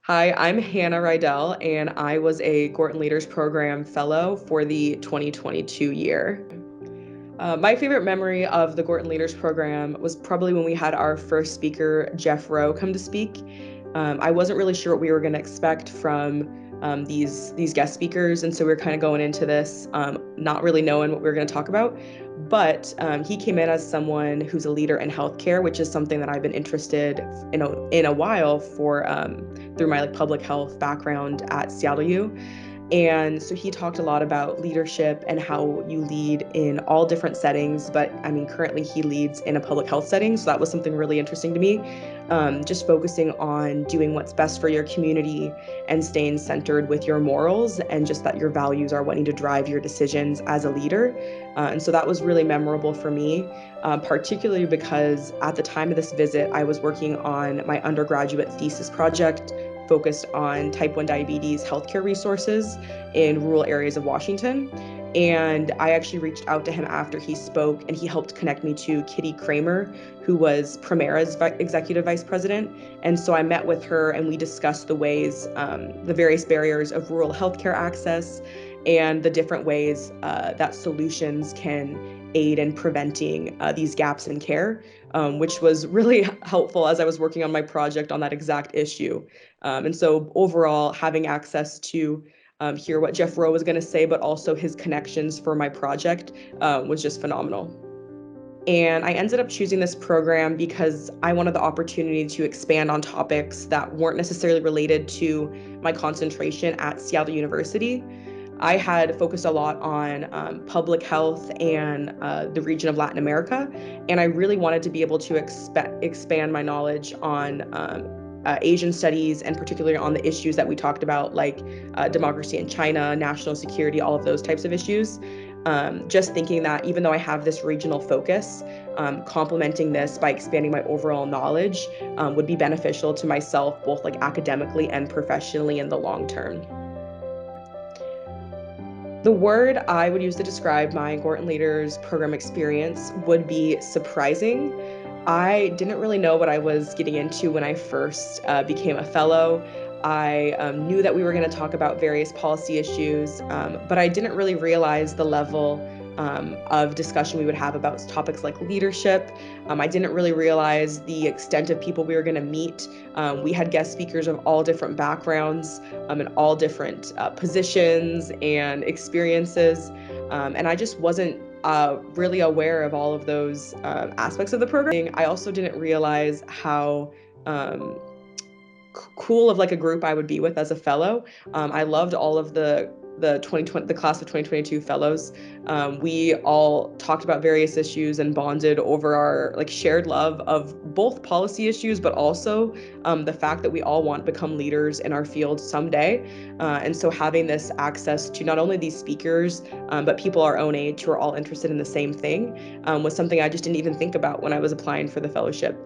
Hi, I'm Hannah Reidel, and I was a Gorton Leaders Program Fellow for the 2022 year. My favorite memory of the Gorton Leaders Program was probably when we had our first speaker, Jeff Rowe, come to speak. I wasn't really sure what we were going to expect from these guest speakers, and so we were kind of going into this not really knowing what we were going to talk about. But he came in as someone who's a leader in healthcare, which is something that I've been interested in a while for through my public health background at Seattle U. And so he talked a lot about leadership and how you lead in all different settings. But I mean, currently he leads in a public health setting. So that was something really interesting to me. Just focusing on doing what's best for your community and staying centered with your morals and just that your values are what need to drive your decisions as a leader. And so that was really memorable for me, particularly because at the time of this visit, I was working on my undergraduate thesis project focused on type 1 diabetes healthcare resources in rural areas of Washington. And I actually reached out to him after he spoke, and he helped connect me to Kitty Kramer, who was Premera's executive vice president. And so I met with her and we discussed the various barriers of rural healthcare access and the different ways that solutions can aid in preventing these gaps in care, which was really helpful as I was working on my project on that exact issue. And so overall, having access to hear what Jeff Rowe was going to say, but also his connections for my project was just phenomenal. And I ended up choosing this program because I wanted the opportunity to expand on topics that weren't necessarily related to my concentration at Seattle University. I had focused a lot on public health and the region of Latin America, and I really wanted to be able to expand my knowledge on Asian studies, and particularly on the issues that we talked about, like democracy in China, national security, all of those types of issues. Just thinking that even though I have this regional focus, complementing this by expanding my overall knowledge would be beneficial to myself, both academically and professionally in the long term. The word I would use to describe my Gorton Leaders program experience would be surprising. I didn't really know what I was getting into when I first became a fellow. I knew that we were going to talk about various policy issues, but I didn't really realize the level of discussion we would have about topics like leadership. I didn't really realize the extent of people we were going to meet. We had guest speakers of all different backgrounds and all different positions and experiences. And I just wasn't really aware of all of those aspects of the program. I also didn't realize how cool of a group I would be with as a fellow. I loved all of the class of 2022 fellows. We all talked about various issues and bonded over our shared love of both policy issues, but also the fact that we all want to become leaders in our field someday. And so having this access to not only these speakers, but people our own age who are all interested in the same thing was something I just didn't even think about when I was applying for the fellowship.